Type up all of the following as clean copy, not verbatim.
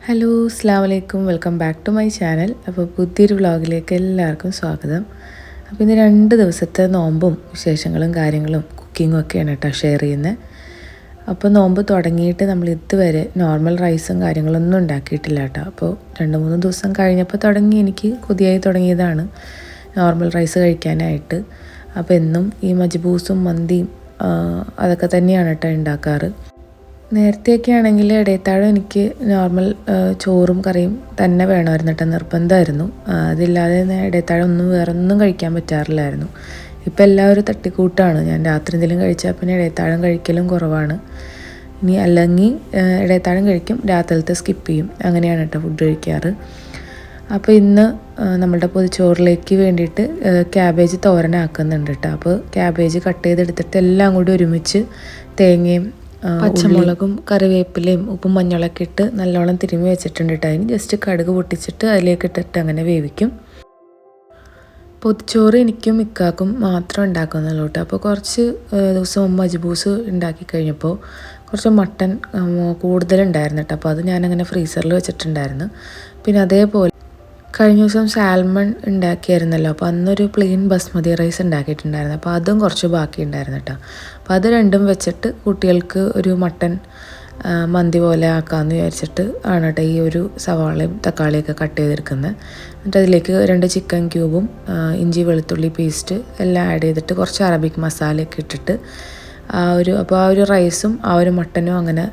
Hello അസ്സലാമു അലൈക്കും, welcome back to my channel. അപ്പോൾ പുതിയൊരു വ്ളോഗിലേക്ക് എല്ലാവർക്കും സ്വാഗതം. അപ്പോൾ ഇന്ന് 2 ദിവസത്തെ നോമ്പും വിശേഷങ്ങളും കാര്യങ്ങളും കുക്കിങ്ങും ഒക്കെയാണ് കേട്ടോ ഷെയർ ചെയ്യുന്നത്. അപ്പോൾ നോമ്പ് തുടങ്ങിയിട്ട് നമ്മൾ ഇതുവരെ നോർമൽ റൈസും കാര്യങ്ങളൊന്നും ഉണ്ടാക്കിയിട്ടില്ല കേട്ടോ. അപ്പോൾ 2-3 ദിവസം കഴിഞ്ഞപ്പോൾ എനിക്ക് കൊതിയായി തുടങ്ങിയതാണ് നോർമൽ റൈസ് കഴിക്കാനായിട്ട്. അപ്പോൾ എന്നും ഈ മജ്ബൂസും മന്തിയും അതൊക്കെ തന്നെയാണ് കേട്ടോ ഉണ്ടാക്കാറ്. നേരത്തെയൊക്കെ ആണെങ്കിൽ ഇടയത്താഴം എനിക്ക് നോർമൽ ചോറും കറിയും തന്നെ വേണമായിരുന്നു കേട്ടോ, നിർബന്ധമായിരുന്നു. അതില്ലാതെ ഇടയത്താഴം വേറൊന്നും കഴിക്കാൻ പറ്റാറില്ലായിരുന്നു. ഇപ്പം എല്ലാവരും തട്ടിക്കൂട്ടാണ്. ഞാൻ രാത്രി എന്തെങ്കിലും കഴിച്ചാൽ പിന്നെ ഇടയത്താഴം കഴിക്കലും കുറവാണ്. ഇനി അല്ലെങ്കിൽ ഇടയത്താഴം കഴിക്കും, രാത്രിയിലത്തെ സ്കിപ്പ് ചെയ്യും. അങ്ങനെയാണ് കേട്ടോ ഫുഡ് കഴിക്കാറ്. അപ്പോൾ ഇന്ന് നമ്മളുടെ പൊതിച്ചോറിലേക്ക് വേണ്ടിയിട്ട് ക്യാബേജ് തോരനാക്കുന്നുണ്ട് കേട്ടോ. അപ്പോൾ ക്യാബേജ് കട്ട് ചെയ്തെടുത്തിട്ട് എല്ലാം കൂടി ഒരുമിച്ച് തേങ്ങയും പച്ചമുളകും കറിവേപ്പിലയും ഉപ്പും മഞ്ഞളൊക്കെ ഇട്ട് നല്ലോണം തിരുമ്മി വെച്ചിട്ടുണ്ട് കേട്ടോ. അതിന് ജസ്റ്റ് കടുക് പൊട്ടിച്ചിട്ട് അതിലേക്ക് ഇട്ടിട്ട് അങ്ങനെ വേവിക്കും. പൊതിച്ചോറ് എനിക്കും ഇക്കാക്കും മാത്രം ഉണ്ടാക്കുന്നുള്ളൂ കേട്ടോ. അപ്പോൾ കുറച്ച് ദിവസം മജ്ബൂസ് ഉണ്ടാക്കി കഴിഞ്ഞപ്പോൾ കുറച്ച് മട്ടൻ കൂടുതലുണ്ടായിരുന്നു കേട്ടോ. അപ്പോൾ അത് ഞാനങ്ങനെ ഫ്രീസറിൽ വെച്ചിട്ടുണ്ടായിരുന്നു. പിന്നെ അതേപോലെ കഴിഞ്ഞ ദിവസം സാൽമൺ ഉണ്ടാക്കിയായിരുന്നല്ലോ, അപ്പോൾ അന്നൊരു പ്ലെയിൻ ബസ്മതി റൈസ് ഉണ്ടാക്കിയിട്ടുണ്ടായിരുന്നു. അപ്പോൾ അതും കുറച്ച് ബാക്കി ഉണ്ടായിരുന്നു കേട്ടോ. അപ്പോൾ അത് രണ്ടും വെച്ചിട്ട് കുട്ടികൾക്ക് ഒരു മട്ടൻ മന്തി പോലെ ആക്കാമെന്ന് വിചാരിച്ചിട്ട് ആണ് കേട്ടോ ഈ ഒരു സവാളയും തക്കാളിയൊക്കെ കട്ട് ചെയ്തെടുക്കുന്നത്. എന്നിട്ട് അതിലേക്ക് 2 ചിക്കൻ ക്യൂബും ഇഞ്ചി വെളുത്തുള്ളി പേസ്റ്റ് എല്ലാം ആഡ് ചെയ്തിട്ട് കുറച്ച് അറബിക് മസാലയൊക്കെ ഇട്ടിട്ട് അപ്പോൾ ആ ഒരു റൈസും ആ ഒരു മട്ടനും അങ്ങനെ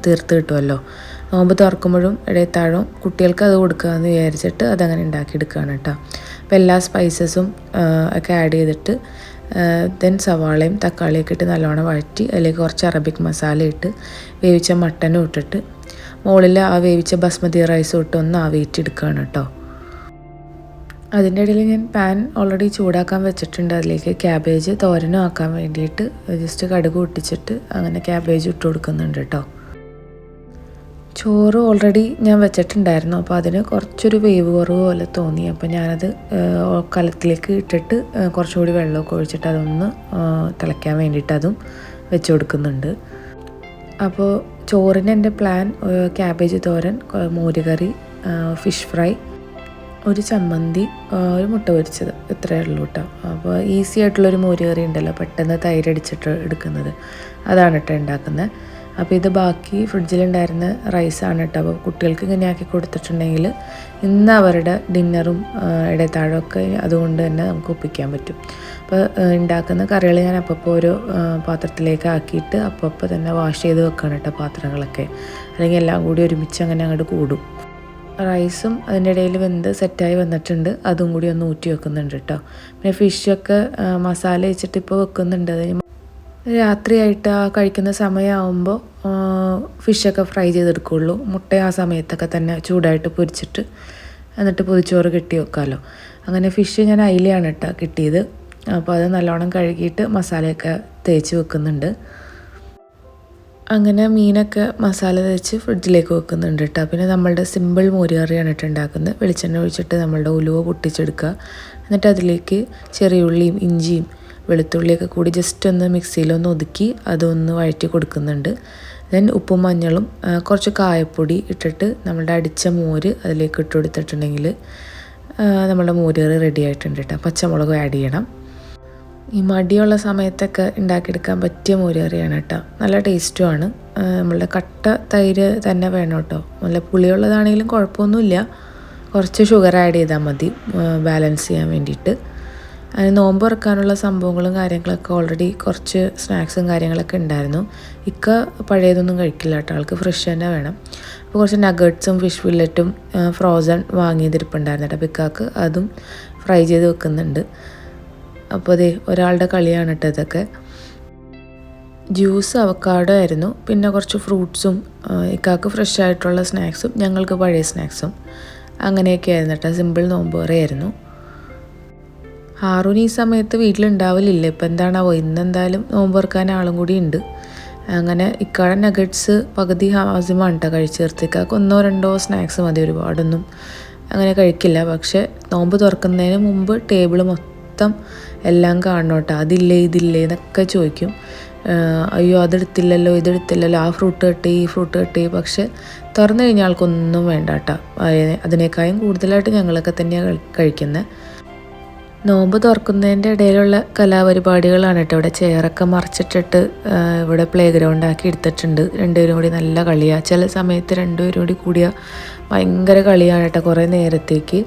തീർത്ത് കിട്ടുമല്ലോ. നോമ്പ് തുറക്കുമ്പോഴും ഇടയത്താഴവും കുട്ടികൾക്ക് അത് കൊടുക്കാമെന്ന് വിചാരിച്ചിട്ട് അതങ്ങനെ ഉണ്ടാക്കിയെടുക്കുകയാണ് കേട്ടോ. അപ്പോൾ എല്ലാ സ്പൈസസും ഒക്കെ ആഡ് ചെയ്തിട്ട് ദെൻ സവാളയും തക്കാളിയൊക്കെ ഇട്ട് നല്ലോണം വഴറ്റി അതിലേക്ക് കുറച്ച് അറബിക് മസാല ഇട്ട് വേവിച്ച മട്ടനും ഇട്ടിട്ട് മുകളിൽ ആ വേവിച്ച ബസ്മതി റൈസും ഇട്ട് ഒന്ന് ആവിയിട്ടെടുക്കുകയാണ് കേട്ടോ. അതിൻ്റെ ഇടയിൽ ഞാൻ പാൻ ഓൾറെഡി ചൂടാക്കാൻ വെച്ചിട്ടുണ്ട്. അതിലേക്ക് ക്യാബേജ് തോരനും ആക്കാൻ വേണ്ടിയിട്ട് ജസ്റ്റ് കടുക് പൊട്ടിച്ചിട്ട് അങ്ങനെ ക്യാബേജ് ഇട്ട് കൊടുക്കുന്നുണ്ട് കേട്ടോ. ചോറ് ഓൾറെഡി ഞാൻ വെച്ചിട്ടുണ്ടായിരുന്നു. അപ്പോൾ അതിന് കുറച്ചൊരു വേവ് കുറവ് പോലെ തോന്നി. അപ്പോൾ ഞാനത് കലത്തിലേക്ക് ഇട്ടിട്ട് കുറച്ചുകൂടി വെള്ളമൊക്കെ ഒഴിച്ചിട്ട് അതൊന്ന് തിളയ്ക്കാൻ വേണ്ടിയിട്ട് അതും വെച്ച് കൊടുക്കുന്നുണ്ട്. അപ്പോൾ ചോറിന് എൻ്റെ പ്ലാൻ ക്യാബേജ് തോരൻ, മോരുകറി, ഫിഷ് ഫ്രൈ, ഒരു ചമ്മന്തി, ഒരു മുട്ട പൊരിച്ചത്, ഇത്രയേ ഉള്ളൂ കേട്ടോ. അപ്പോൾ ഈസി ആയിട്ടുള്ളൊരു മോരുകറി ഉണ്ടല്ലോ, പെട്ടെന്ന് തൈരടിച്ചിട്ട് എടുക്കുന്നത്, അതാണ് കേട്ടോ ഉണ്ടാക്കുന്നത്. അപ്പോൾ ഇത് ബാക്കി ഫ്രിഡ്ജിലുണ്ടായിരുന്ന റൈസാണ് കേട്ടോ. അപ്പോൾ കുട്ടികൾക്ക് ഇങ്ങനെ ആക്കി കൊടുത്തിട്ടുണ്ടെങ്കിൽ ഇന്ന് അവരുടെ ഡിന്നറും ഇടയത്താഴമൊക്കെ അതുകൊണ്ട് തന്നെ നമുക്ക് ഒപ്പിക്കാൻ പറ്റും. അപ്പോൾ ഉണ്ടാക്കുന്ന കറികൾ ഞാൻ അപ്പോൾ ഓരോ പാത്രത്തിലേക്ക് ആക്കിയിട്ട് അപ്പോൾ തന്നെ വാഷ് ചെയ്ത് വെക്കണം കേട്ടോ പാത്രങ്ങളൊക്കെ, അല്ലെങ്കിൽ എല്ലാം കൂടി ഒരുമിച്ച് അങ്ങനെ അങ്ങോട്ട് കൂടും. റൈസും അതിൻ്റെ ഇടയിൽ വെന്ത് സെറ്റായി വന്നിട്ടുണ്ട്, അതും കൂടി ഒന്ന് ഊറ്റി വെക്കുന്നുണ്ട് കേട്ടോ. പിന്നെ ഫിഷൊക്കെ മസാല വെച്ചിട്ട് ഇപ്പോൾ വെക്കുന്നുണ്ട്. അതിന് രാത്രിയായിട്ട് കഴിക്കുന്ന സമയമാകുമ്പോൾ ഫിഷൊക്കെ ഫ്രൈ ചെയ്തെടുക്കുകയുള്ളൂ. മുട്ട ആ സമയത്തൊക്കെ തന്നെ ചൂടായിട്ട് പൊരിച്ചിട്ട് എന്നിട്ട് പൊതിച്ചോറ് കെട്ടി വെക്കാമല്ലോ. അങ്ങനെ ഫിഷ് ഞാൻ അയിലയാണ് കേട്ടോ കിട്ടിയത്. അപ്പോൾ അത് നല്ലോണം കഴുകിയിട്ട് മസാലയൊക്കെ തേച്ച് വെക്കുന്നുണ്ട്. അങ്ങനെ മീനൊക്കെ മസാല തേച്ച് ഫ്രിഡ്ജിലേക്ക് വെക്കുന്നുണ്ട് കേട്ടോ. പിന്നെ നമ്മളുടെ സിമ്പിൾ മോരുകറിയാണ് കേട്ടോ ഉണ്ടാക്കുന്നത്. വെളിച്ചെണ്ണ ഒഴിച്ചിട്ട് നമ്മളുടെ ഉലുവ പൊട്ടിച്ചെടുക്കുക. എന്നിട്ട് അതിലേക്ക് ചെറിയുള്ളിയും ഇഞ്ചിയും വെളുത്തുള്ളിയൊക്കെ കൂടി ജസ്റ്റ് ഒന്ന് മിക്സിയിലൊന്ന് ഒതുക്കി അതൊന്ന് വഴറ്റി കൊടുക്കുന്നുണ്ട്. ദെൻ ഉപ്പും മഞ്ഞളും കുറച്ച് കായപ്പൊടി ഇട്ടിട്ട് നമ്മളുടെ അടിച്ച മോര് അതിലേക്ക് ഇട്ട് കൊടുത്തിട്ടുണ്ടെങ്കിൽ നമ്മളുടെ മോരുകറി റെഡി ആയിട്ടുണ്ട് കേട്ടോ. പച്ചമുളക് ആഡ് ചെയ്യണം. ഈ മടിയുള്ള സമയത്തൊക്കെ ഉണ്ടാക്കിയെടുക്കാൻ പറ്റിയ മോരുകറിയാണ് കേട്ടോ. നല്ല ടേസ്റ്റുമാണ്. നമ്മളുടെ കട്ട തൈര് തന്നെ വേണം കേട്ടോ. നല്ല പുളിയുള്ളതാണെങ്കിലും കുഴപ്പമൊന്നുമില്ല, കുറച്ച് ഷുഗർ ആഡ് ചെയ്താൽ മതി ബാലൻസ് ചെയ്യാൻ വേണ്ടിയിട്ട്. അതിന് നോമ്പ് തുറക്കാനുള്ള സംഭവങ്ങളും കാര്യങ്ങളൊക്കെ ഓൾറെഡി കുറച്ച് സ്നാക്സും കാര്യങ്ങളൊക്കെ ഉണ്ടായിരുന്നു. ഇക്ക പഴയതൊന്നും കഴിക്കില്ല കേട്ടോ, ആൾക്ക് ഫ്രഷ് തന്നെ വേണം. അപ്പോൾ കുറച്ച് നഗറ്റ്സും ഫിഷ് ഫില്ലറ്റും ഫ്രോസൺ വാങ്ങിയതിരിപ്പുണ്ടായിരുന്നു കേട്ടോ. അപ്പോൾ ഇക്കാക്ക് അതും ഫ്രൈ ചെയ്ത് വെക്കുന്നുണ്ട്. അപ്പോൾ അതെ ഒരാളുടെ കളിയാണ് കേട്ടോ ഇതൊക്കെ. ജ്യൂസ് അവക്കാഡോ ആയിരുന്നു, പിന്നെ കുറച്ച് ഫ്രൂട്ട്സും, ഇക്കാക്ക് ഫ്രഷ് ആയിട്ടുള്ള സ്നാക്സും ഞങ്ങൾക്ക് പഴയ സ്നാക്സും, അങ്ങനെയൊക്കെ ആയിരുന്നു കേട്ടോ. സിമ്പിൾ നോമ്പ് പറയായിരുന്നു. ഹാറൂന് ഈ സമയത്ത് വീട്ടിലുണ്ടാവലില്ല. ഇപ്പം എന്താണാവോ, ഇന്നെന്തായാലും നോമ്പ് തുറക്കാൻ ആളും കൂടി ഉണ്ട്. അങ്ങനെ ഇക്കാടെ നഗറ്റ്സ് പകുതി ഹാസിമാണ് കേട്ടോ കഴിച്ച് തീർത്തിക്കാക്ക് 1-2 സ്നാക്സ് മതി, ഒരുപാടൊന്നും അങ്ങനെ കഴിക്കില്ല. പക്ഷേ നോമ്പ് തുറക്കുന്നതിന് മുമ്പ് ടേബിൾ മൊത്തം എല്ലാം കാണണം കേട്ടോ. അതില്ലേ ഇതില്ലേ എന്നൊക്കെ ചോദിക്കും. അയ്യോ അതെടുത്തില്ലല്ലോ ഇതെടുത്തില്ലല്ലോ, ആ ഫ്രൂട്ട് കട്ട് ഈ ഫ്രൂട്ട് കട്ട്. പക്ഷെ തുറന്നു കഴിഞ്ഞാൽ ആൾക്കൊന്നും വേണ്ട കേട്ടോ. അതിനേക്കാളും കൂടുതലായിട്ട് ഞങ്ങളൊക്കെ തന്നെയാണ് കഴിക്കുന്നത്. നോമ്പ് തുറക്കുന്നതിൻ്റെ ഇടയിലുള്ള കലാപരിപാടികളാണ് കേട്ടോ. ഇവിടെ ചെയറൊക്കെ മറിച്ചിട്ടിട്ട് ഇവിടെ പ്ലേ ഗ്രൗണ്ട് ആക്കി എടുത്തിട്ടുണ്ട്. രണ്ടുപേരും കൂടി നല്ല കളിയാണ്. ചില സമയത്ത് രണ്ടുപേരും കൂടി കൂടിയ ഭയങ്കര കളിയാണ് കേട്ടോ കുറേ നേരത്തേക്ക്.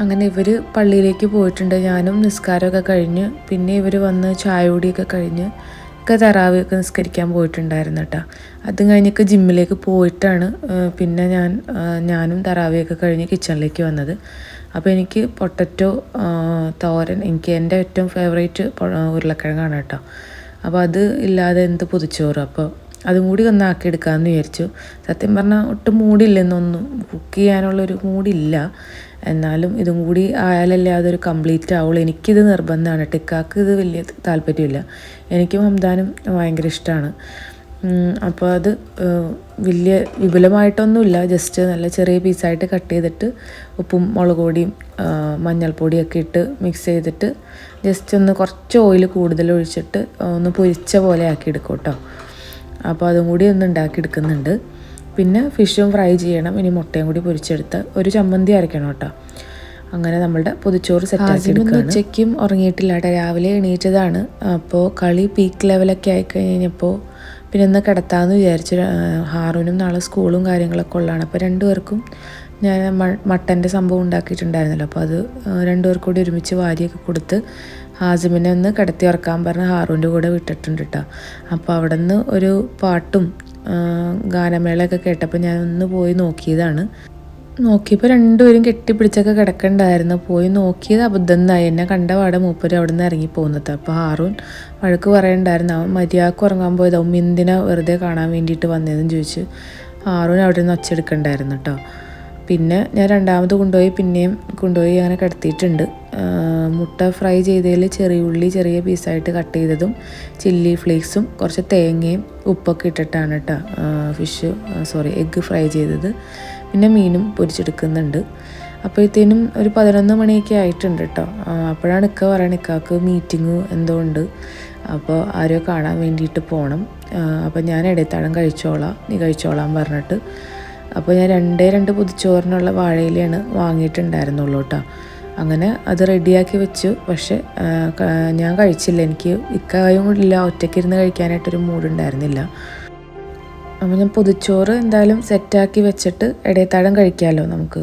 അങ്ങനെ ഇവർ പള്ളിയിലേക്ക് പോയിട്ടുണ്ട്. ഞാനും നിസ്കാരമൊക്കെ കഴിഞ്ഞ് പിന്നെ ഇവർ വന്ന് ചായ കുടിയൊക്കെ കഴിഞ്ഞ് ഒക്കെ തറാവിയൊക്കെ നിസ്കരിക്കാൻ പോയിട്ടുണ്ടായിരുന്നു കേട്ടോ. അതും കഴിഞ്ഞൊക്കെ ജിമ്മിലേക്ക് പോയിട്ടാണ് പിന്നെ ഞാനും തറാവിയൊക്കെ കഴിഞ്ഞ് കിച്ചണിലേക്ക് വന്നത്. അപ്പോൾ എനിക്ക് പൊട്ടറ്റോ തോരൻ, എനിക്ക് എൻ്റെ ഏറ്റവും ഫേവറേറ്റ് ഉരുളക്കിഴങ്ങാണ് കേട്ടോ. അപ്പോൾ അത് ഇല്ലാതെ എന്ത് പൊതിച്ചോറ്, അപ്പോൾ അതും കൂടി ഒന്ന് ആക്കിയെടുക്കാമെന്ന് വിചാരിച്ചു. സത്യം പറഞ്ഞാൽ ഒട്ടും മൂടില്ലെന്നൊന്നും, കുക്ക് ചെയ്യാനുള്ളൊരു മൂടില്ല. എന്നാലും ഇതും കൂടി ആയാലല്ലേ അതൊരു കംപ്ലീറ്റ് ആവുള്ളൂ. എനിക്കിത് നിർബന്ധമാണ്. ടിക്കാക്ക് ഇത് വലിയ താല്പര്യമില്ല. എനിക്കും ഹംദാനും ഭയങ്കര ഇഷ്ടമാണ്. അപ്പോൾ അത് വലിയ വിപുലമായിട്ടൊന്നുമില്ല, ജസ്റ്റ് നല്ല ചെറിയ പീസായിട്ട് കട്ട് ചെയ്തിട്ട് ഉപ്പും മുളക് പൊടിയും മഞ്ഞൾപ്പൊടിയൊക്കെ ഇട്ട് മിക്സ് ചെയ്തിട്ട് ജസ്റ്റ് ഒന്ന് കുറച്ച് ഓയിൽ കൂടുതൽ ഒഴിച്ചിട്ട് ഒന്ന് പൊരിച്ച പോലെ ആക്കിയെടുക്കും കേട്ടോ. അപ്പോൾ അതും കൂടി ഒന്ന് ഉണ്ടാക്കിയെടുക്കുന്നുണ്ട്. പിന്നെ ഫിഷും ഫ്രൈ ചെയ്യണം. ഇനി മുട്ടയും കൂടി പൊരിച്ചെടുത്ത് ഒരു ചമ്മന്തി അരയ്ക്കണം കേട്ടോ. അങ്ങനെ നമ്മളുടെ പൊതിച്ചോറ് സെറ്റാക്കി എടുക്കുകയാണ്. ഉച്ചയ്ക്കും ഉറങ്ങിയിട്ടില്ല കേട്ടോ, രാവിലെ എണീറ്റതാണ്. അപ്പോൾ കളി പീക്ക് ലെവലൊക്കെ ആയിക്കഴിഞ്ഞപ്പോൾ പിന്നെ ഒന്ന് കിടത്താമെന്ന് വിചാരിച്ചു. ഹാറൂനും നാളെ സ്കൂളും കാര്യങ്ങളൊക്കെ ഉള്ളതാണ്. അപ്പോൾ രണ്ടുപേർക്കും ഞാൻ മട്ടൻ്റെ സംഭവം ഉണ്ടാക്കിയിട്ടുണ്ടായിരുന്നല്ലോ, അപ്പോൾ അത് രണ്ടുപേർക്കും കൂടി ഒരുമിച്ച് വാരിയൊക്കെ കൊടുത്ത് ഹാസിമിനെ ഒന്ന് കിടത്തി ഉറക്കാൻ പറഞ്ഞ് ഹാറൂൻ്റെ കൂടെ വിട്ടിട്ടുണ്ട് കേട്ടോ. അപ്പോൾ അവിടെ നിന്ന് ഒരു പാട്ടും ഗാനമേളയൊക്കെ കേട്ടപ്പോൾ ഞാൻ ഒന്ന് പോയി നോക്കിയതാണ്. നോക്കിയപ്പോൾ രണ്ടുപേരും കെട്ടിപ്പിടിച്ചൊക്കെ കിടക്കണ്ടായിരുന്നു. പോയി നോക്കിയത് അബദ്ധം എന്നായി. എന്നെ കണ്ട പാടെ മൂപ്പര് അവിടെ നിന്ന് ഇറങ്ങി പോകുന്നത്. അപ്പോൾ ഹാറൂൻ വഴക്ക് പറയണ്ടായിരുന്നു. അവൻ മര്യാദക്ക് ഉറങ്ങാൻ പോയത്, അവൻ എന്തിനാ വെറുതെ കാണാൻ വേണ്ടിയിട്ട് വന്നതെന്ന് ചോദിച്ചു. ഹാറൂൻ അവിടെ നിന്ന് ഒച്ചെടുക്കണ്ടായിരുന്നു കേട്ടോ. പിന്നെ ഞാൻ രണ്ടാമത് പിന്നെയും കൊണ്ടുപോയി അങ്ങനെ കിടത്തിയിട്ടുണ്ട്. മുട്ട ഫ്രൈ ചെയ്തതിൽ ചെറിയ ഉള്ളി ചെറിയ പീസായിട്ട് കട്ട് ചെയ്തതും ചില്ലി ഫ്ലേക്സും കുറച്ച് തേങ്ങയും ഉപ്പൊക്കെ ഇട്ടിട്ടാണ് കേട്ടോ എഗ്ഗ് ഫ്രൈ ചെയ്തത്. പിന്നെ മീനും പൊരിച്ചെടുക്കുന്നുണ്ട്. അപ്പോഴത്തേനും ഒരു 11 മണിയൊക്കെ ആയിട്ടുണ്ട് കേട്ടോ. അപ്പോഴാണ് ഇക്ക പറയണത് ഇക്കാക്ക് മീറ്റിങ്ങ് എന്തോ ഉണ്ട്, അപ്പോൾ ആരോ കാണാൻ വേണ്ടിയിട്ട് പോകണം. അപ്പോൾ ഞാൻ ഇടത്താഴം നീ കഴിച്ചോളാം പറഞ്ഞിട്ട്. അപ്പോൾ ഞാൻ രണ്ട് പൊതിച്ചോറിനുള്ള വാഴയിലാണ് വാങ്ങിയിട്ടുണ്ടായിരുന്നുള്ളൂ കേട്ടോ. അങ്ങനെ അത് റെഡിയാക്കി വെച്ചു. പക്ഷെ ഞാൻ കഴിച്ചില്ല. എനിക്ക് ഇക്കായും കൂടില്ല, ഒറ്റയ്ക്കിരുന്ന് കഴിക്കാനായിട്ടൊരു മൂഡുണ്ടായിരുന്നില്ല. അപ്പോൾ ഞാൻ പൊതിച്ചോറ് എന്തായാലും സെറ്റാക്കി വെച്ചിട്ട് ഇടയത്താഴം കഴിക്കാമല്ലോ നമുക്ക്.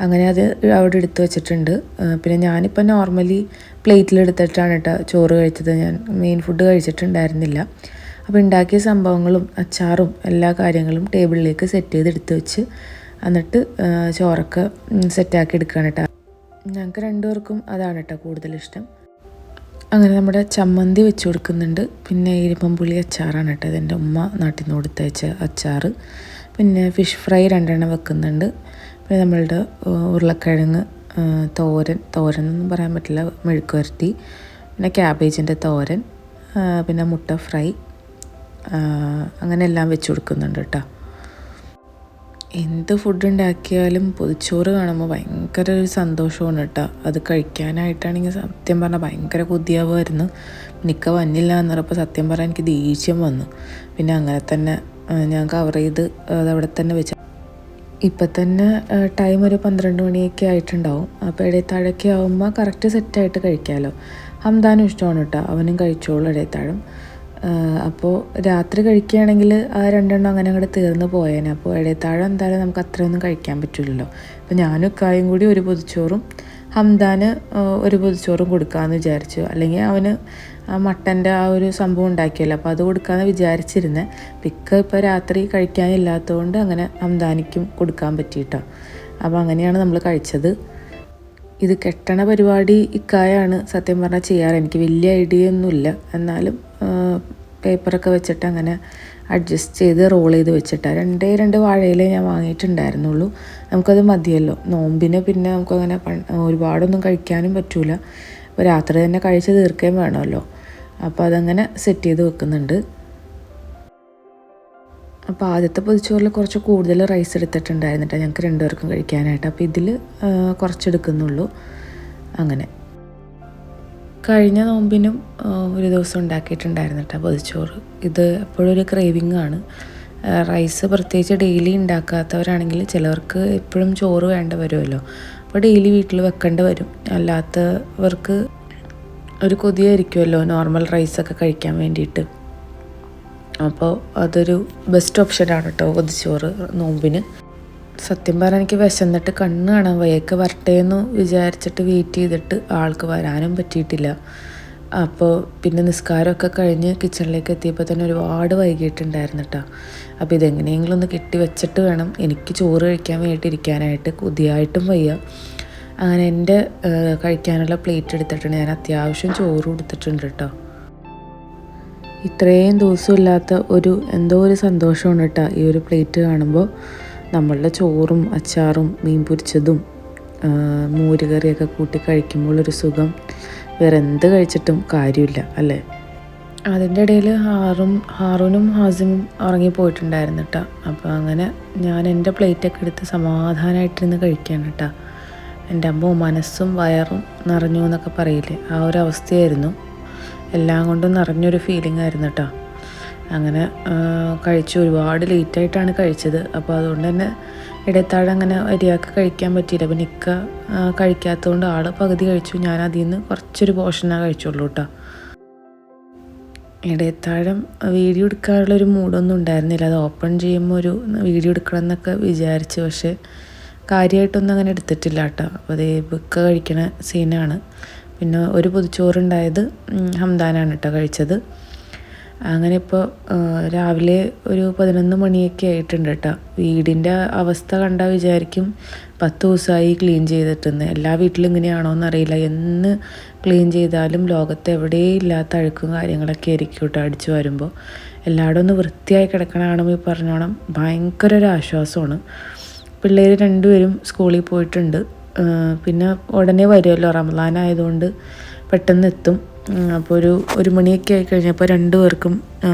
അങ്ങനെ അത് അവിടെ എടുത്ത് വെച്ചിട്ടുണ്ട്. പിന്നെ ഞാനിപ്പോൾ നോർമലി പ്ലേറ്റിലെടുത്തിട്ടാണ് കേട്ടോ ചോറ് കഴിച്ചത്. ഞാൻ മെയിൻ ഫുഡ് കഴിച്ചിട്ടുണ്ടായിരുന്നില്ല. അപ്പോൾ ഉണ്ടാക്കിയ സംഭവങ്ങളും അച്ചാറും എല്ലാ കാര്യങ്ങളും ടേബിളിലേക്ക് സെറ്റ് ചെയ്ത് എടുത്ത് വെച്ച് എന്നിട്ട് ചോറൊക്കെ സെറ്റാക്കി എടുക്കുകയാണ് കേട്ടോ. ഞങ്ങൾക്ക് രണ്ടുപേർക്കും അതാണ് കേട്ടോ കൂടുതലിഷ്ടം. അങ്ങനെ നമ്മുടെ ചമ്മന്തി വെച്ച് കൊടുക്കുന്നുണ്ട്. പിന്നെ ഇരുമ്പമ്പുളി അച്ചാറാണ് കേട്ടോ, ഇതെൻ്റെ ഉമ്മ നാട്ടിൽ നിന്ന് കൊടുത്തയച്ച അച്ചാർ. പിന്നെ ഫിഷ് ഫ്രൈ 2 എണ്ണം വെക്കുന്നുണ്ട്. പിന്നെ നമ്മളുടെ ഉരുളക്കിഴങ്ങ് തോരൻ എന്നൊന്നും പറയാൻ പറ്റില്ല, മെഴുക്ക് വരട്ടി, പിന്നെ ക്യാബേജിൻ്റെ തോരൻ, പിന്നെ മുട്ട ഫ്രൈ, അങ്ങനെ എല്ലാം വെച്ച് കൊടുക്കുന്നുണ്ട് കേട്ടോ. എന്ത് ഫുഡ് ഉണ്ടാക്കിയാലും പൊതിച്ചോറ് കാണുമ്പോൾ ഭയങ്കര ഒരു സന്തോഷമാണ് കേട്ടോ. അത് കഴിക്കാനായിട്ടാണെങ്കിൽ സത്യം പറഞ്ഞാൽ ഭയങ്കര കൊതിയാവുമായിരുന്നു. നിൽക്ക വന്നില്ല എന്നപ്പോൾ സത്യം പറഞ്ഞാൽ എനിക്ക് ദേഷ്യം വന്നു. പിന്നെ അങ്ങനെ തന്നെ ഞാൻ കവർ ചെയ്ത് അതവിടെ തന്നെ വെച്ച. ഇപ്പം തന്നെ ടൈം ഒരു 12 മണിയൊക്കെ ആയിട്ടുണ്ടാവും. അപ്പോൾ ഇടയത്താഴൊക്കെ ആകുമ്പോൾ കറക്റ്റ് സെറ്റായിട്ട് കഴിക്കാമല്ലോ. ഹംദാനും ഇഷ്ടമാണ് കേട്ടോ, അവനും കഴിച്ചോളൂ ഇടയത്താഴം. അപ്പോൾ രാത്രി കഴിക്കുകയാണെങ്കിൽ ആ 2 എണ്ണം അങ്ങനെ അങ്ങോട്ട് തീർന്ന് പോയേനെ. അപ്പോൾ ഇടയത്താഴം എന്തായാലും നമുക്ക് അത്രയൊന്നും കഴിക്കാൻ പറ്റില്ലല്ലോ. അപ്പോൾ ഞാനും ഇക്കായും കൂടി ഒരു പൊതിച്ചോറും ഹംദാന് ഒരു പൊതിച്ചോറും കൊടുക്കാമെന്ന് വിചാരിച്ചു. അല്ലെങ്കിൽ അവന് മട്ടൻ്റെ ആ ഒരു സംഭവം ഉണ്ടാക്കിയല്ലോ, അപ്പോൾ അത് കൊടുക്കാമെന്ന് വിചാരിച്ചിരുന്നത്. ഇപ്പോൾ രാത്രി കഴിക്കാനില്ലാത്തതുകൊണ്ട് അങ്ങനെ ഹംദാനിക്കും കൊടുക്കാൻ പറ്റിയിട്ടോ. അപ്പോൾ അങ്ങനെയാണ് നമ്മൾ കഴിച്ചത്. ഇത് കെട്ടണ പരിപാടി ഇക്കായാണ് സത്യം പറഞ്ഞാൽ ചെയ്യാറ്. എനിക്ക് വലിയ ഐഡിയ ഒന്നുമില്ല. എന്നാലും പേപ്പറൊക്കെ വെച്ചിട്ട് അങ്ങനെ അഡ്ജസ്റ്റ് ചെയ്ത് റോൾ ചെയ്ത് വെച്ചിട്ടാണ്. 2 വാഴയിലേ ഞാൻ വാങ്ങിയിട്ടുണ്ടായിരുന്നുള്ളൂ. നമുക്കത് മതിയല്ലോ നോമ്പിന്. പിന്നെ നമുക്കങ്ങനെ ഒരുപാടൊന്നും കഴിക്കാനും പറ്റില്ല. അപ്പോൾ രാത്രി തന്നെ കഴിച്ച് തീർക്കുകയും വേണമല്ലോ. അപ്പോൾ അതങ്ങനെ സെറ്റ് ചെയ്ത് വെക്കുന്നുണ്ട്. അപ്പോൾ ആദ്യത്തെ പൊതിച്ചോറിൽ കുറച്ച് കൂടുതൽ റൈസ് എടുത്തിട്ടുണ്ടായിരുന്നിട്ട് ഞങ്ങൾക്ക് 2 പേർക്കും കഴിക്കാനായിട്ട്. അപ്പോൾ ഇതിൽ കുറച്ചെടുക്കുന്നുള്ളൂ. അങ്ങനെ കഴിഞ്ഞ നോമ്പിനും ഒരു ദിവസം ഉണ്ടാക്കിയിട്ടുണ്ടായിരുന്നു കേട്ടോ പൊതിച്ചോറ്. ഇത് എപ്പോഴും ഒരു ക്രേവിങ് ആണ്. റൈസ് പ്രത്യേകിച്ച് ഡെയിലി ഉണ്ടാക്കാത്തവരാണെങ്കിൽ ചിലവർക്ക് എപ്പോഴും ചോറ് വേണ്ട വരുമല്ലോ. അപ്പോൾ ഡെയിലി വീട്ടിൽ വെക്കേണ്ടി വരും. അല്ലാത്തവർക്ക് ഒരു കൊതിയായിരിക്കുമല്ലോ നോർമൽ റൈസൊക്കെ കഴിക്കാൻ വേണ്ടിയിട്ട്. അപ്പോൾ അതൊരു ബെസ്റ്റ് ഓപ്ഷനാണ് കേട്ടോ പൊതിച്ചോറ് നോമ്പിന്. സത്യം പറഞ്ഞാൽ എനിക്ക് വിശന്നിട്ട് കണ്ണ് കാണാൻ വയ്യൊക്കെ വരട്ടെ എന്ന് വിചാരിച്ചിട്ട് വെയിറ്റ് ചെയ്തിട്ട് ആൾക്ക് വരാനും പറ്റിയിട്ടില്ല. അപ്പോൾ പിന്നെ നിസ്കാരമൊക്കെ കഴിഞ്ഞ് കിച്ചണിലേക്ക് എത്തിയപ്പോൾ തന്നെ ഒരുപാട് വൈകിട്ടുണ്ടായിരുന്നു കേട്ടോ. അപ്പോൾ ഇതെങ്ങനെയെങ്കിലും ഒന്ന് കെട്ടി വെച്ചിട്ട് വേണം എനിക്ക് ചോറ് കഴിക്കാൻ വേണ്ടിയിട്ടിരിക്കാനായിട്ട്. കൊതിയായിട്ടും വയ്യ. അങ്ങനെ എൻ്റെ കഴിക്കാനുള്ള പ്ലേറ്റ് എടുത്തിട്ടുണ്ട്. ഞാൻ അത്യാവശ്യം ചോറ് കൊടുത്തിട്ടുണ്ട് കേട്ടോ. ഇത്രയും ദിവസമില്ലാത്ത എന്തോ ഒരു സന്തോഷമാണ് കേട്ടോ ഈ ഒരു പ്ലേറ്റ് കാണുമ്പോൾ. നമ്മളുടെ ചോറും അച്ചാറും മീൻ പൊരിച്ചതും മോരുകറിയൊക്കെ കൂട്ടി കഴിക്കുമ്പോഴൊരു സുഖം വേറെ എന്ത് കഴിച്ചിട്ടും കാര്യമില്ല അല്ലേ. അതിൻ്റെ ഇടയിൽ ഹാറൂനും ഹാസിമും ഉറങ്ങിപ്പോയിട്ടുണ്ടായിരുന്നു കേട്ടോ. അപ്പോൾ അങ്ങനെ ഞാൻ എൻ്റെ പ്ലേറ്റൊക്കെ എടുത്ത് സമാധാനമായിട്ടിരുന്ന് കഴിക്കുകയാണ് കേട്ടോ. എൻ്റെ അമ്മ മനസ്സും വയറും നിറഞ്ഞു എന്നൊക്കെ പറയില്ലേ, ആ ഒരു അവസ്ഥയായിരുന്നു. എല്ലാം കൊണ്ടും നിറഞ്ഞൊരു ഫീലിംഗ് ആയിരുന്നു കേട്ടോ. അങ്ങനെ കഴിച്ചു. ഒരുപാട് ലേറ്റായിട്ടാണ് കഴിച്ചത്. അപ്പോൾ അതുകൊണ്ട് തന്നെ ഇടത്താഴം അങ്ങനെ വരിയാക്കി കഴിക്കാൻ പറ്റിയില്ല. അപ്പോൾ നിക്ക കഴിക്കാത്തതുകൊണ്ട് ആൾ പകുതി കഴിച്ചു. ഞാൻ അതിൽ നിന്ന് കുറച്ചൊരു പോർഷനാണ് കഴിച്ചുള്ളൂ കേട്ടോ. ഇടത്താഴം വീഡിയോ എടുക്കാനുള്ളൊരു മൂഡൊന്നും ഉണ്ടായിരുന്നില്ല. അത് ഓപ്പൺ ചെയ്യുമ്പോൾ ഒരു വീഡിയോ എടുക്കണം എന്നൊക്കെ വിചാരിച്ചു, പക്ഷേ കാര്യമായിട്ടൊന്നും അങ്ങനെ എടുത്തിട്ടില്ല കേട്ടോ. അപ്പോൾ അതേ ബുക്ക കഴിക്കണ സീനാണ്. പിന്നെ ഒരു പൊതിച്ചോറുണ്ടായത് ഹംദാനാണ് കേട്ടോ കഴിച്ചത്. അങ്ങനെ ഇപ്പോൾ രാവിലെ ഒരു 11 മണിയൊക്കെ ആയിട്ടുണ്ട് കേട്ടോ. വീടിൻ്റെ അവസ്ഥ കണ്ടാൽ വിചാരിക്കും 10 ദിവസമായി ക്ലീൻ ചെയ്തിട്ടെന്ന്. എല്ലാ വീട്ടിലും ഇങ്ങനെയാണോ എന്നറിയില്ല. എന്ന് ക്ലീൻ ചെയ്താലും ലോകത്ത് എവിടെയും ഇല്ലാത്ത അഴുക്കും കാര്യങ്ങളൊക്കെ ആയിരിക്കും കേട്ടോ അടിച്ചു വരുമ്പോൾ. എല്ലായിടും ഒന്ന് വൃത്തിയായി കിടക്കണമെങ്കിൽ ഈ പറഞ്ഞോണം ഭയങ്കര ഒരു ആശ്വാസമാണ്. പിള്ളേർ 2 പേരും സ്കൂളിൽ പോയിട്ടുണ്ട്. പിന്നെ ഉടനെ വരുമല്ലോ, റമദാൻ ആയതുകൊണ്ട് പെട്ടെന്ന് എത്തും. അപ്പോൾ ഒരു മണിയൊക്കെ ആയി കഴിഞ്ഞപ്പോൾ 2 പേർക്കും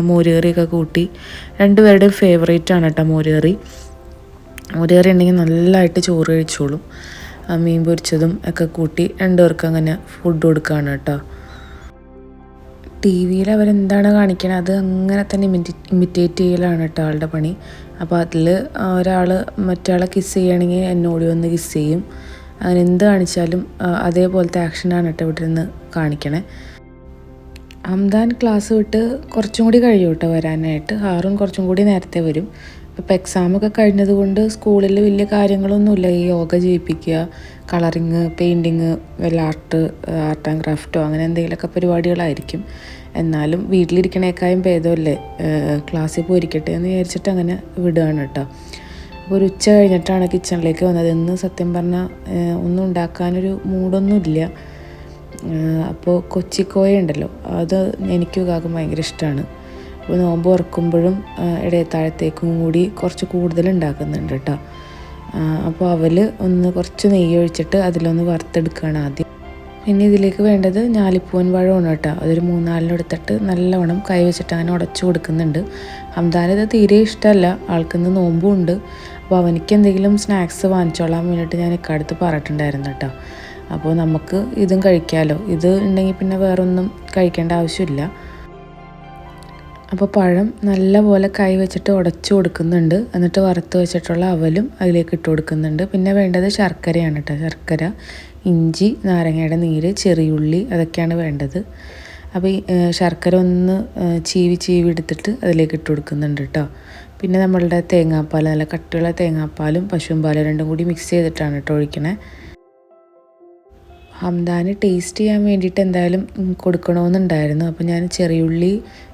മോരുകറിയൊക്കെ കൂട്ടി. 2 പേരുടെയും ഫേവറേറ്റാണ് കേട്ടോ മോരുകറി. മോരുകറി ഉണ്ടെങ്കിൽ നല്ലതായിട്ട് ചോറ് കഴിച്ചോളും. മീൻ പൊരിച്ചതും ഒക്കെ കൂട്ടി 2 പേർക്കും അങ്ങനെ ഫുഡ് കൊടുക്കുകയാണ് കേട്ടോ. ടി വിയിൽ അവരെന്താണ് കാണിക്കണത് അത് അങ്ങനെ തന്നെ ഇമിറ്റേറ്റ് ചെയ്യലാണ് കേട്ടോ ആളുടെ പണി. അപ്പോൾ അതിൽ ഒരാൾ മറ്റാളെ കിസ് ചെയ്യണമെങ്കിൽ എന്നോട് വന്ന് കിസ് ചെയ്യും. അങ്ങനെ എന്ത് കാണിച്ചാലും അതേപോലത്തെ ആക്ഷനാണ് കേട്ടോ ഇവിടെ നിന്ന് കാണിക്കണേ. ഹംദാൻ ക്ലാസ് വിട്ട് കുറച്ചും കൂടി കഴിയും കേട്ടോ വരാനായിട്ട്. ഹാറൂൻ കുറച്ചും കൂടി നേരത്തെ വരും. ഇപ്പോൾ എക്സാമൊക്കെ കഴിഞ്ഞത് കൊണ്ട് സ്കൂളിൽ വലിയ കാര്യങ്ങളൊന്നുമില്ല. ഈ യോഗ ചെയ്യിപ്പിക്കുക, കളറിങ്, പെയിൻറ്റിങ്, വല്ല ആർട്ട് ആൻഡ് ക്രാഫ്റ്റോ അങ്ങനെ എന്തെങ്കിലുമൊക്കെ പരിപാടികളായിരിക്കും. എന്നാലും വീട്ടിലിരിക്കണേക്കായും ഭേദമല്ലേ, ക്ലാസ്സിൽ പോയിരിക്കട്ടെ എന്ന് വിചാരിച്ചിട്ട് അങ്ങനെ വിടുകയാണ് കേട്ടോ. അപ്പോൾ ഒരു ഉച്ച കഴിഞ്ഞിട്ടാണ് കിച്ചണിലേക്ക് വന്നത്. ഇന്ന് സത്യം പറഞ്ഞാൽ ഒന്നും ഉണ്ടാക്കാനൊരു മൂഡൊന്നുമില്ല. അപ്പോൾ കൊച്ചിക്കോയ ഉണ്ടല്ലോ, അത് എനിക്കും കാക്കും ഭയങ്കര ഇഷ്ടമാണ്. അപ്പോൾ നോമ്പ് തുറക്കുമ്പോഴും ഇടയത്താഴത്തേക്കും കൂടി കുറച്ച് കൂടുതൽ ഉണ്ടാക്കുന്നുണ്ട് കേട്ടോ. അപ്പോൾ കുറച്ച് നെയ്യ് ഒഴിച്ചിട്ട് അതിലൊന്ന് വറുത്തെടുക്കുകയാണ് ആദ്യം. പിന്നെ ഇതിലേക്ക് വേണ്ടത് ഞാലിപ്പൂവൻ പഴമാണ് കേട്ടോ. അതൊരു 3-4 എടുത്തിട്ട് നല്ലവണ്ണം കൈ വെച്ചിട്ട് അങ്ങനെ ഉടച്ചു കൊടുക്കുന്നുണ്ട്. ഹംദാനിത് തീരെ ഇഷ്ടമല്ല, ആൾക്കിന്ന് നോമ്പും ഉണ്ട്. അപ്പോൾ അവനിക്ക് എന്തെങ്കിലും സ്നാക്സ് വാങ്ങിച്ചോളാൻ വേണ്ടിയിട്ട് ഞാൻ ഇക്കടുത്ത് പറഞ്ഞിട്ടുണ്ടായിരുന്നു കേട്ടോ. അപ്പോൾ നമുക്ക് ഇതും കഴിക്കാമല്ലോ, ഇത് ഉണ്ടെങ്കിൽ പിന്നെ വേറൊന്നും കഴിക്കേണ്ട ആവശ്യമില്ല. അപ്പോൾ പഴം നല്ലപോലെ കൈ വെച്ചിട്ട് ഉടച്ചു കൊടുക്കുന്നുണ്ട്. എന്നിട്ട് വറുത്ത് വെച്ചിട്ടുള്ള അവലും അതിലേക്ക് ഇട്ട് കൊടുക്കുന്നുണ്ട്. പിന്നെ വേണ്ടത് ശർക്കരയാണ് കേട്ടോ. ശർക്കര, ഇഞ്ചി, നാരങ്ങയുടെ നീര്, ചെറിയുള്ളി, അതൊക്കെയാണ് വേണ്ടത്. അപ്പോൾ ഈ ശർക്കര ഒന്ന് ചീവി എടുത്തിട്ട് അതിലേക്ക് ഇട്ട് കൊടുക്കുന്നുണ്ട് കേട്ടോ. പിന്നെ നമ്മളുടെ തേങ്ങാപ്പാൽ, നല്ല കട്ടിയുള്ള തേങ്ങാപ്പാലും പശുവും പാലും രണ്ടും കൂടി മിക്സ് ചെയ്തിട്ടാണ് കേട്ടോ ഒഴിക്കണേ. ഹംദാന് ടേസ്റ്റ് ചെയ്യാൻ വേണ്ടിയിട്ട് എന്തായാലും കൊടുക്കണമെന്നുണ്ടായിരുന്നു. അപ്പോൾ ഞാൻ ചെറിയുള്ളി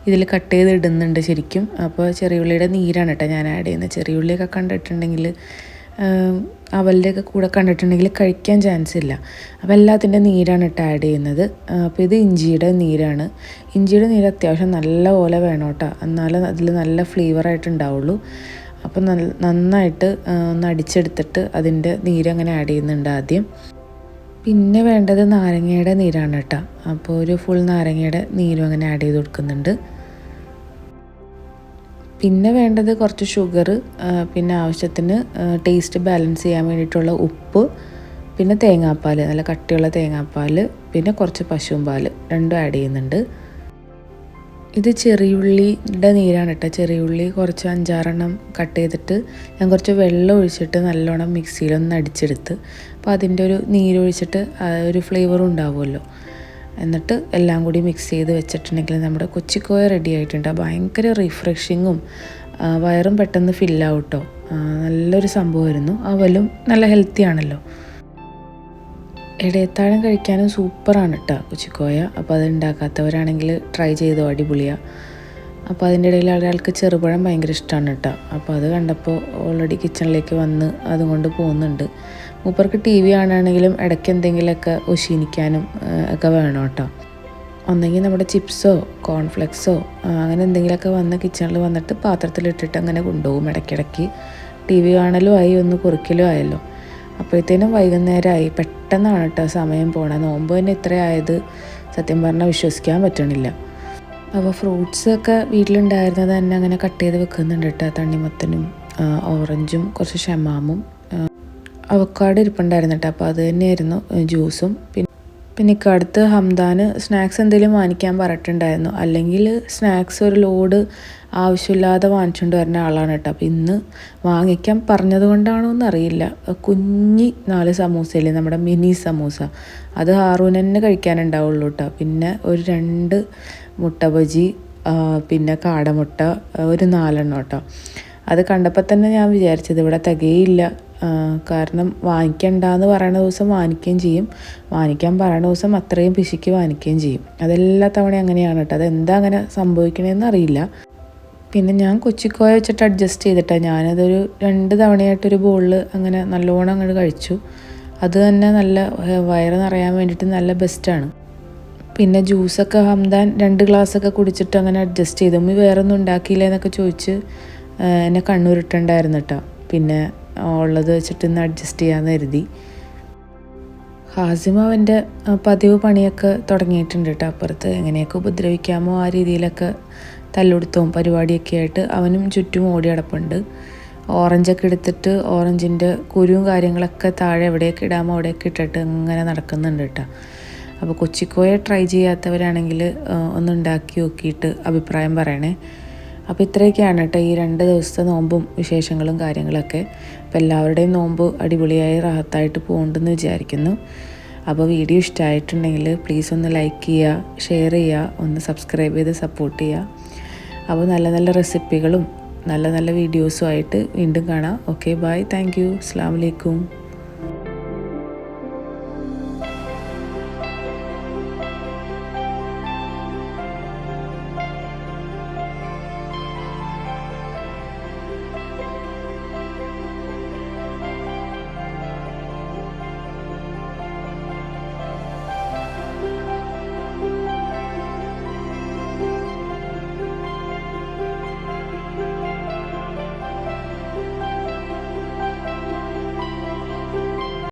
ഇതിൽ കട്ട് ചെയ്ത് ഇടുന്നുണ്ട് ശരിക്കും. അപ്പോൾ ചെറിയുള്ളിയുടെ നീരാണ് കേട്ടോ ഞാൻ ആഡ് ചെയ്യുന്നത്. ചെറിയുള്ളിയൊക്കെ കണ്ടിട്ടുണ്ടെങ്കിൽ അവളുടെയൊക്കെ കൂടെ കണ്ടിട്ടുണ്ടെങ്കിൽ കഴിക്കാൻ ചാൻസ് ഇല്ല. അപ്പോൾ എല്ലാത്തിൻ്റെ നീരാണ് കേട്ടോ ആഡ് ചെയ്യുന്നത്. അപ്പോൾ ഇത് ഇഞ്ചിയുടെ നീരാണ്. ഇഞ്ചിയുടെ നീര് അത്യാവശ്യം നല്ലപോലെ വേണം കേട്ടോ, എന്നാലും അതിൽ നല്ല ഫ്ലേവറായിട്ടുണ്ടാവുള്ളൂ. അപ്പോൾ നന്നായിട്ട് ഒന്ന് അടിച്ചെടുത്തിട്ട് അതിൻ്റെ നീരങ്ങനെ ആഡ് ചെയ്യുന്നുണ്ട് ആദ്യം. പിന്നെ വേണ്ടത് നാരങ്ങയുടെ നീരാണ് കേട്ടോ. അപ്പോൾ ഒരു ഫുൾ നാരങ്ങയുടെ നീരും അങ്ങനെ ആഡ് ചെയ്ത് കൊടുക്കുന്നുണ്ട്. പിന്നെ വേണ്ടത് കുറച്ച് ഷുഗർ, പിന്നെ ആവശ്യത്തിന് ടേസ്റ്റ് ബാലൻസ് ചെയ്യാൻ വേണ്ടിയിട്ടുള്ള ഉപ്പ്, പിന്നെ തേങ്ങാപ്പാൽ, നല്ല കട്ടിയുള്ള തേങ്ങാപ്പാൽ, പിന്നെ കുറച്ച് പശുവും പാൽ രണ്ടും ആഡ് ചെയ്യുന്നുണ്ട്. ഇത് ചെറിയുള്ളിയുടെ നീരാണ് കേട്ടോ. ചെറിയുള്ളി കുറച്ച് 5-6 കട്ട് ചെയ്തിട്ട് ഞാൻ കുറച്ച് വെള്ളം ഒഴിച്ചിട്ട് നല്ലോണം മിക്സിയിലൊന്ന് അടിച്ചെടുത്ത്, അപ്പോൾ അതിൻ്റെ ഒരു നീരൊഴിച്ചിട്ട് ഒരു ഫ്ലേവറും ഉണ്ടാവുമല്ലോ. എന്നിട്ട് എല്ലാം കൂടി മിക്സ് ചെയ്ത് വെച്ചിട്ടുണ്ടെങ്കിൽ നമ്മുടെ കൊച്ചിക്കോയ റെഡി ആയിട്ടുണ്ട്. ഭയങ്കര റിഫ്രഷിങ്ങും വയറും പെട്ടെന്ന് ഫില്ലാവും കേട്ടോ. നല്ലൊരു സംഭവമായിരുന്നു. അവലും നല്ല ഹെൽത്തി ആണല്ലോ. ഇടയത്താഴം കഴിക്കാനും സൂപ്പറാണ് കേട്ടോ കൊച്ചിക്കോയ. അപ്പോൾ അത് ഉണ്ടാക്കാത്തവരാണെങ്കിൽ ട്രൈ ചെയ്തോ, അടിപൊളിയാണ്. അപ്പോൾ അതിൻ്റെ ഇടയിൽ ഒരാൾക്ക് ചെറുപഴം ഭയങ്കര ഇഷ്ടമാണ് കേട്ടോ. അപ്പോൾ അത് കണ്ടപ്പോൾ ഓൾറെഡി കിച്ചണിലേക്ക് വന്ന് അതും കൊണ്ട് പോകുന്നുണ്ട്. മൂപ്പർക്ക് ടി വി കാണുകയാണെങ്കിലും ഇടയ്ക്ക് എന്തെങ്കിലുമൊക്കെ ഒശീനിക്കാനും ഒക്കെ വേണം കേട്ടോ. ഒന്നെങ്കിൽ നമ്മുടെ ചിപ്സോ കോൺഫ്ലെക്സോ അങ്ങനെ എന്തെങ്കിലുമൊക്കെ വന്ന് കിച്ചണിൽ വന്നിട്ട് പാത്രത്തിലിട്ടിട്ട് അങ്ങനെ കൊണ്ടുപോകും. ഇടയ്ക്കിടയ്ക്ക് ടി വി കാണലും ആയി, ഒന്ന് കുറിക്കലും ആയല്ലോ. അപ്പോഴത്തേനും വൈകുന്നേരമായി. പെട്ടെന്നാണ് കേട്ടോ സമയം പോണത്. നോമ്പ് തന്നെ ഇത്രയായത് സത്യം പറഞ്ഞാൽ വിശ്വസിക്കാൻ പറ്റണില്ല. അപ്പോൾ ഫ്രൂട്ട്സൊക്കെ വീട്ടിലുണ്ടായിരുന്നത് തന്നെ അങ്ങനെ കട്ട് ചെയ്ത് വെക്കുന്നുണ്ട് കേട്ടോ. തണ്ണിമത്തനും ഓറഞ്ചും കുറച്ച് ഷമാമും അവക്കാട് ഇരിപ്പുണ്ടായിരുന്നു കേട്ടോ. അപ്പോൾ അത് തന്നെയായിരുന്നു ജ്യൂസും. പിന്നെ ഇക്കടുത്ത് ഹംദാന് സ്നാക്സ് എന്തെങ്കിലും വാങ്ങിക്കാൻ പറഞ്ഞിട്ടുണ്ടായിരുന്നു. അല്ലെങ്കിൽ സ്നാക്സ് ഒരു ലോഡ് ആവശ്യമില്ലാതെ വാങ്ങിച്ചുകൊണ്ട് വരുന്ന ആളാണ് കേട്ടോ. അപ്പോൾ ഇന്ന് വാങ്ങിക്കാൻ പറഞ്ഞത് കൊണ്ടാണോ എന്നറിയില്ല, കുഞ്ഞി 4 സമൂസയില്ലേ, നമ്മുടെ മിനി സമൂസ, അത് ഹാറൂന് തന്നെ കഴിക്കാനുണ്ടാവുള്ളൂ കേട്ടോ. പിന്നെ ഒരു 2 മുട്ട ബജി, പിന്നെ കാടമുട്ട ഒരു 4 കേട്ടോ. അത് കണ്ടപ്പോൾ തന്നെ ഞാൻ വിചാരിച്ചത് ഇവിടെ തികയില്ല. കാരണം വാങ്ങിക്കണ്ടെന്ന് പറയുന്ന ദിവസം വാങ്ങിക്കുകയും ചെയ്യും, വാങ്ങിക്കാൻ പറയുന്ന ദിവസം അത്രയും പിശുക്കി വാങ്ങിക്കുകയും ചെയ്യും. അതെല്ലാ തവണയും അങ്ങനെയാണ് കേട്ടോ. അതെന്താ അങ്ങനെ സംഭവിക്കണമെന്ന് അറിയില്ല. പിന്നെ ഞാൻ കൊച്ചിക്കോയ വെച്ചിട്ട് അഡ്ജസ്റ്റ് ചെയ്തിട്ടാണ്. ഞാനതൊരു 2 തവണയായിട്ടൊരു ബോളിൽ അങ്ങനെ നല്ലോണം അങ്ങോട്ട് കഴിച്ചു. അത് തന്നെ നല്ല വയറ് നിറയാൻ വേണ്ടിയിട്ട് നല്ല ബെസ്റ്റാണ്. പിന്നെ ജ്യൂസൊക്കെ ഹംദാൻ 2 ഗ്ലാസ്സൊക്കെ കുടിച്ചിട്ട് അങ്ങനെ അഡ്ജസ്റ്റ് ചെയ്തു. ഉമ്മി വേറെ ഒന്നും ഉണ്ടാക്കിയില്ല എന്നൊക്കെ ചോദിച്ച് എന്നെ കണ്ണൂരിട്ടുണ്ടായിരുന്നു കേട്ടോ. പിന്നെ ഉള്ളത് വെച്ചിട്ട് ഇന്ന് അഡ്ജസ്റ്റ് ചെയ്യാമെന്ന് കരുതി. ഹാസിം അവൻ്റെ പതിവ് പണിയൊക്കെ തുടങ്ങിയിട്ടുണ്ട് കേട്ടോ. അപ്പുറത്ത് എങ്ങനെയൊക്കെ ഉപദ്രവിക്കാമോ ആ രീതിയിലൊക്കെ തല്ലുടുത്തവും പരിപാടിയൊക്കെ ആയിട്ട് അവനും ചുറ്റും ഓടി നടപ്പുണ്ട്. ഓറഞ്ചൊക്കെ എടുത്തിട്ട് ഓറഞ്ചിൻ്റെ കുരുവും കാര്യങ്ങളൊക്കെ താഴെ എവിടെയൊക്കെ ഇടാമോ അവിടെയൊക്കെ ഇട്ടിട്ട് അങ്ങനെ നടക്കുന്നുണ്ട് കേട്ടോ. അപ്പോൾ കൊച്ചിക്കോയ ട്രൈ ചെയ്യാത്തവരാണെങ്കിൽ ഒന്ന് ഉണ്ടാക്കി നോക്കിയിട്ട് അഭിപ്രായം പറയണേ. അപ്പോൾ ഇത്രയൊക്കെയാണ് കേട്ടോ ഈ 2 ദിവസത്തെ നോമ്പും വിശേഷങ്ങളും കാര്യങ്ങളൊക്കെ. അപ്പോൾ എല്ലാവരുടെയും നോമ്പ് അടിപൊളിയായി റാഹത്തായിട്ട് പോകുന്നുണ്ടെന്ന് വിചാരിക്കുന്നു. അപ്പോൾ വീഡിയോ ഇഷ്ടമായിട്ടുണ്ടെങ്കിൽ പ്ലീസ് ഒന്ന് ലൈക്ക് ചെയ്യുക, ഷെയർ ചെയ്യുക, ഒന്ന് സബ്സ്ക്രൈബ് ചെയ്ത് സപ്പോർട്ട് ചെയ്യുക. അപ്പോൾ നല്ല നല്ല റെസിപ്പികളും നല്ല നല്ല വീഡിയോസും ആയിട്ട് വീണ്ടും കാണാം. ഓക്കെ, ബൈ, താങ്ക് യു, അസ്സലാമു അലൈക്കും.